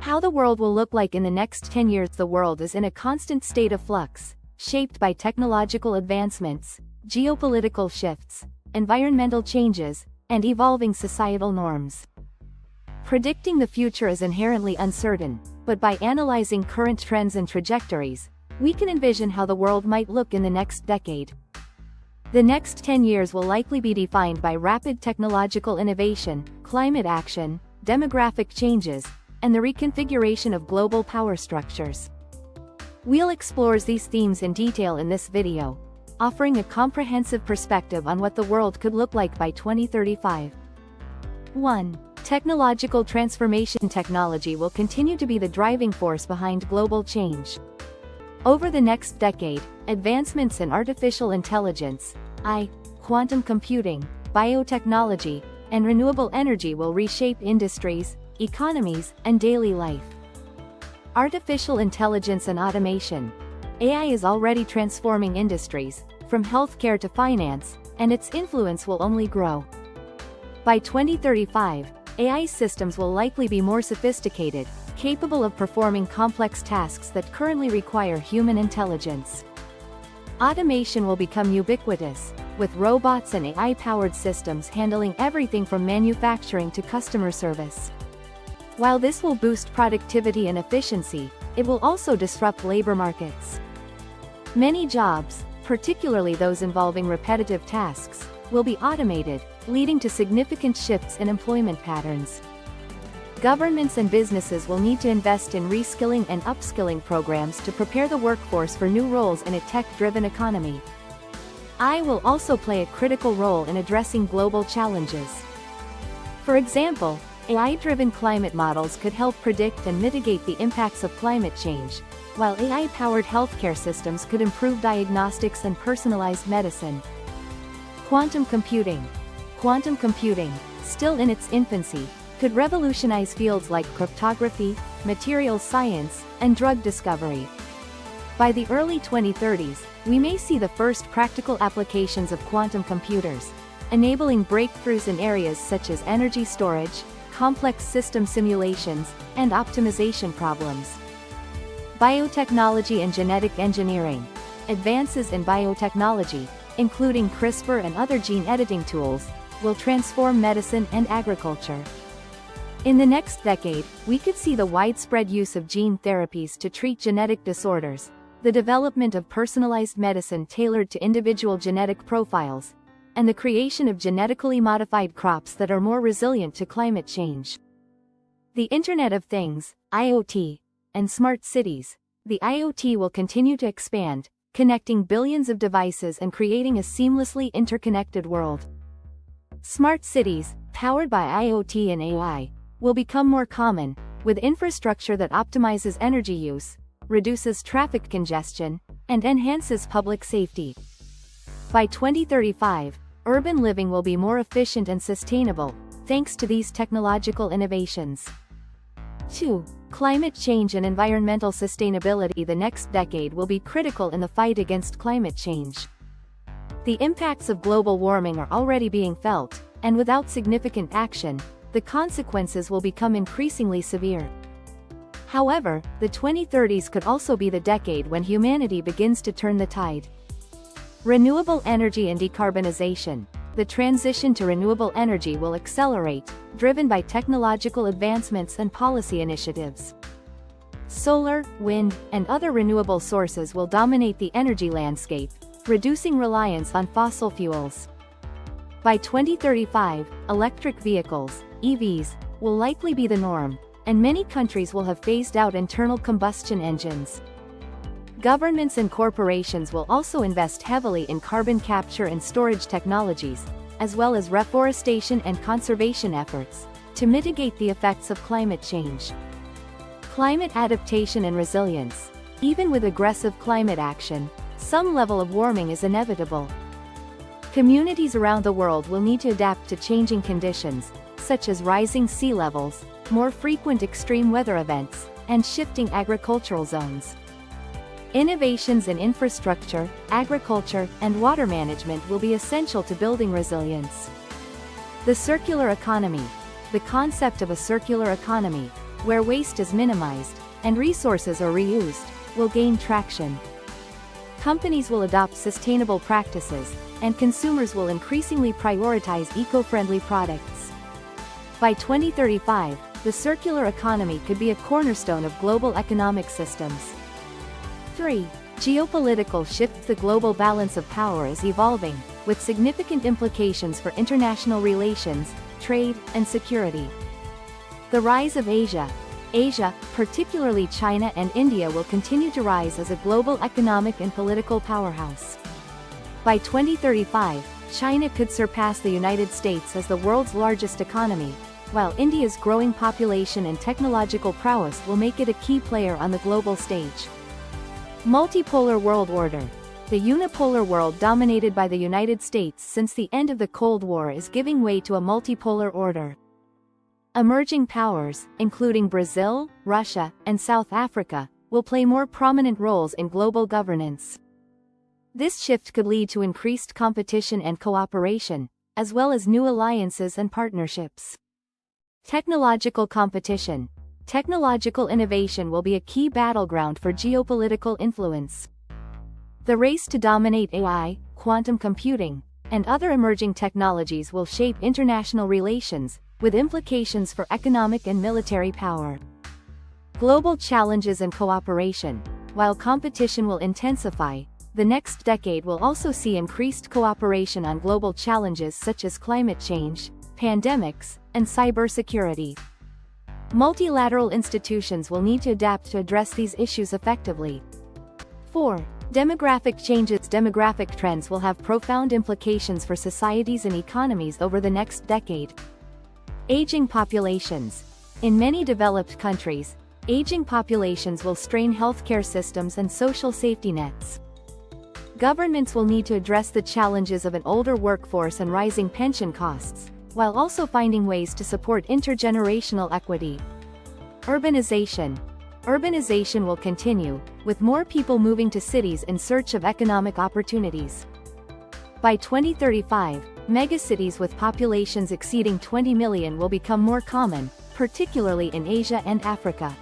How the world will look like in the next 10 years. The world is in a constant state of flux, shaped by technological advancements, geopolitical shifts, environmental changes, and evolving societal norms. Predicting the future is inherently uncertain, but by analyzing current trends and trajectories, we can envision how the world might look in the next decade. The next 10 years will likely be defined by rapid technological innovation, climate action, demographic changes, and the reconfiguration of global power structures. We'll explore these themes in detail in this video, offering a comprehensive perspective on what the world could look like by 2035. 1. Technological transformation. Technology will continue to be the driving force behind global change. Over the next decade, advancements in artificial intelligence, AI, quantum computing, biotechnology, and renewable energy will reshape industries, economies, and daily life. Artificial intelligence and automation. AI is already transforming industries, from healthcare to finance, and its influence will only grow. By 2035, AI systems will likely be more sophisticated, capable of performing complex tasks that currently require human intelligence. Automation will become ubiquitous, with robots and AI-powered systems handling everything from manufacturing to customer service. While this will boost productivity and efficiency, it will also disrupt labor markets. Many jobs, particularly those involving repetitive tasks, will be automated, leading to significant shifts in employment patterns. Governments and businesses will need to invest in reskilling and upskilling programs to prepare the workforce for new roles in a tech-driven economy. AI will also play a critical role in addressing global challenges. For example, AI-driven climate models could help predict and mitigate the impacts of climate change, while AI-powered healthcare systems could improve diagnostics and personalized medicine. Quantum computing. Quantum computing, still in its infancy, could revolutionize fields like cryptography, materials science, and drug discovery. By the early 2030s, we may see the first practical applications of quantum computers, enabling breakthroughs in areas such as energy storage, complex system simulations, and optimization problems. Biotechnology and genetic engineering. Advances in biotechnology, including CRISPR and other gene editing tools, will transform medicine and agriculture. In the next decade, we could see the widespread use of gene therapies to treat genetic disorders, the development of personalized medicine tailored to individual genetic profiles, and the creation of genetically modified crops that are more resilient to climate change. The Internet of Things, IoT, and smart cities. The IoT will continue to expand, connecting billions of devices and creating a seamlessly interconnected world. Smart cities, powered by IoT and AI, will become more common, with infrastructure that optimizes energy use, reduces traffic congestion, and enhances public safety. By 2035, urban living will be more efficient and sustainable, thanks to these technological innovations. 2. Climate change and environmental sustainability. The next decade will be critical in the fight against climate change. The impacts of global warming are already being felt, and without significant action, the consequences will become increasingly severe. However, the 2030s could also be the decade when humanity begins to turn the tide. Renewable energy and decarbonization. The transition to renewable energy will accelerate, driven by technological advancements and policy initiatives. Solar, wind, and other renewable sources will dominate the energy landscape, reducing reliance on fossil fuels. By 2035, electric vehicles, EVs, will likely be the norm, and many countries will have phased out internal combustion engines. Governments and corporations will also invest heavily in carbon capture and storage technologies, as well as reforestation and conservation efforts, to mitigate the effects of climate change. Climate adaptation and resilience. Even with aggressive climate action, some level of warming is inevitable. Communities around the world will need to adapt to changing conditions, such as rising sea levels, more frequent extreme weather events, and shifting agricultural zones. Innovations in infrastructure, agriculture, and water management will be essential to building resilience. The circular economy. The concept of a circular economy, where waste is minimized, and resources are reused, will gain traction. Companies will adopt sustainable practices, and consumers will increasingly prioritize eco-friendly products. By 2035, the circular economy could be a cornerstone of global economic systems. 3. Geopolitical shifts. The global balance of power is evolving, with significant implications for international relations, trade, and security. The rise of Asia, particularly China and India, will continue to rise as a global economic and political powerhouse. By 2035, China could surpass the United States as the world's largest economy, while India's growing population and technological prowess will make it a key player on the global stage. Multipolar world order. The unipolar world dominated by the United States since the end of the Cold War is giving way to a multipolar order. Emerging powers, including Brazil, Russia, and South Africa, will play more prominent roles in global governance. This shift could lead to increased competition and cooperation, as well as new alliances and partnerships. Technological competition. Technological innovation will be a key battleground for geopolitical influence. The race to dominate AI, quantum computing, and other emerging technologies will shape international relations, with implications for economic and military power. Global challenges and cooperation. While competition will intensify, the next decade will also see increased cooperation on global challenges such as climate change, pandemics, and cybersecurity. Multilateral institutions will need to adapt to address these issues effectively. 4. Demographic changes. Demographic trends will have profound implications for societies and economies over the next decade. Aging populations. In many developed countries, aging populations will strain healthcare systems and social safety nets. Governments will need to address the challenges of an older workforce and rising pension costs, while also finding ways to support intergenerational equity. Urbanization. Urbanization will continue, with more people moving to cities in search of economic opportunities. By 2035, megacities with populations exceeding 20 million will become more common, particularly in Asia and Africa.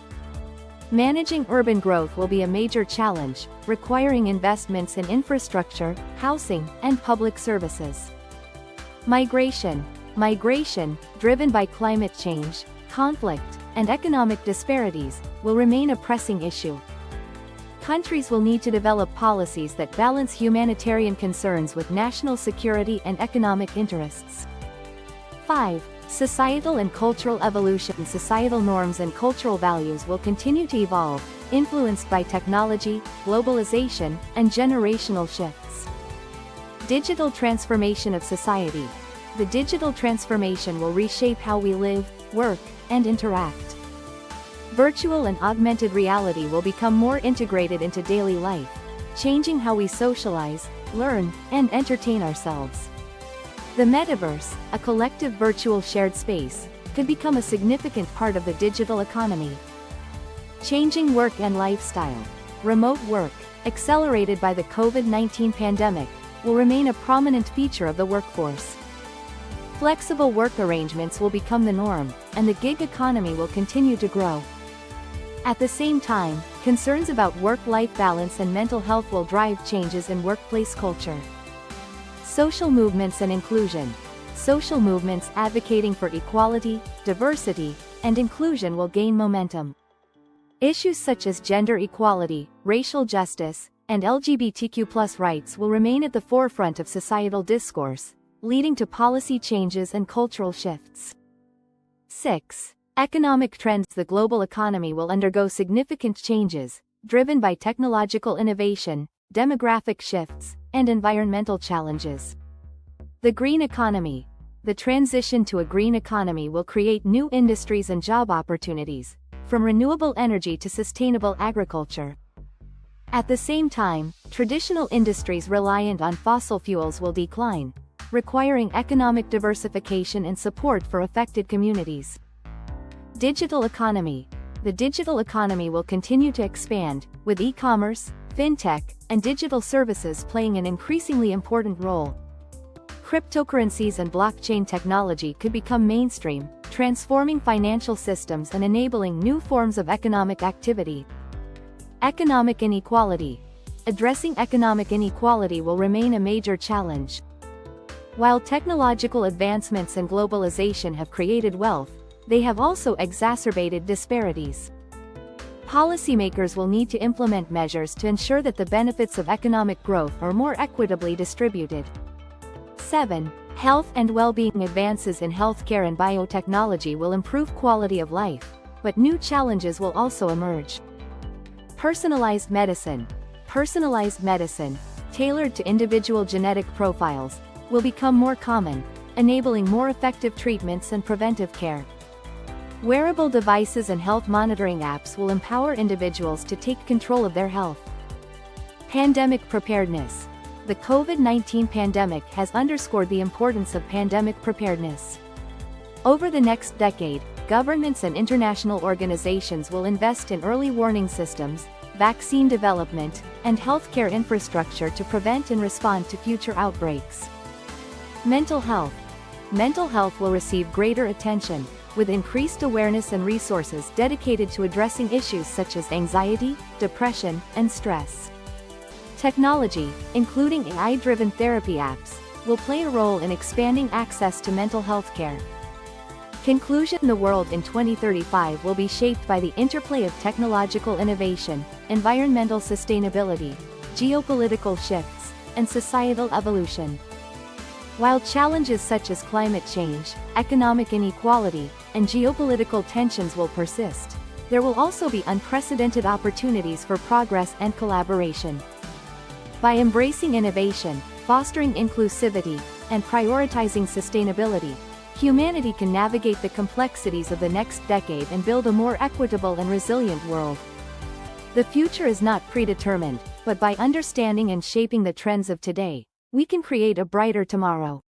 Managing urban growth will be a major challenge, requiring investments in infrastructure, housing, and public services. Migration. Migration, driven by climate change, conflict, and economic disparities, will remain a pressing issue. Countries will need to develop policies that balance humanitarian concerns with national security and economic interests. 5. Societal and cultural evolution. Societal norms and cultural values will continue to evolve, influenced by technology, globalization, and generational shifts. Digital transformation of society. The digital transformation will reshape how we live, work, and interact. Virtual and augmented reality will become more integrated into daily life, changing how we socialize, learn, and entertain ourselves. The metaverse, a collective virtual shared space, could become a significant part of the digital economy. Changing work and lifestyle. Remote work, accelerated by the COVID-19 pandemic, will remain a prominent feature of the workforce. Flexible work arrangements will become the norm, and the gig economy will continue to grow. At the same time, concerns about work-life balance and mental health will drive changes in workplace culture. Social movements and inclusion. Social movements advocating for equality, diversity, and inclusion will gain momentum. Issues such as gender equality, racial justice, and LGBTQ+ rights will remain at the forefront of societal discourse, leading to policy changes and cultural shifts. 6. Economic trends. The global economy will undergo significant changes, driven by technological innovation, demographic shifts, and environmental challenges. The green economy. The transition to a green economy will create new industries and job opportunities, from renewable energy to sustainable agriculture. At the same time, traditional industries reliant on fossil fuels will decline, requiring economic diversification and support for affected communities. Digital economy. The digital economy will continue to expand, with e-commerce, fintech, and digital services playing an increasingly important role. Cryptocurrencies and blockchain technology could become mainstream, transforming financial systems and enabling new forms of economic activity. Economic inequality. Addressing economic inequality will remain a major challenge. While technological advancements and globalization have created wealth, they have also exacerbated disparities. Policymakers will need to implement measures to ensure that the benefits of economic growth are more equitably distributed. 7. Health and well-being. Advances in healthcare and biotechnology will improve quality of life, but new challenges will also emerge. Personalized medicine. Personalized medicine, tailored to individual genetic profiles, will become more common, enabling more effective treatments and preventive care. Wearable devices and health monitoring apps will empower individuals to take control of their health. Pandemic preparedness. The COVID-19 pandemic has underscored the importance of pandemic preparedness. Over the next decade, governments and international organizations will invest in early warning systems, vaccine development, and healthcare infrastructure to prevent and respond to future outbreaks. Mental health. Mental health will receive greater attention, with increased awareness and resources dedicated to addressing issues such as anxiety, depression, and stress. Technology, including AI-driven therapy apps, will play a role in expanding access to mental health care. Conclusion. The world in 2035 will be shaped by the interplay of technological innovation, environmental sustainability, geopolitical shifts, and societal evolution. While challenges such as climate change, economic inequality, and geopolitical tensions will persist, there will also be unprecedented opportunities for progress and collaboration. By embracing innovation, fostering inclusivity, and prioritizing sustainability, humanity can navigate the complexities of the next decade and build a more equitable and resilient world. The future is not predetermined, but by understanding and shaping the trends of today, we can create a brighter tomorrow.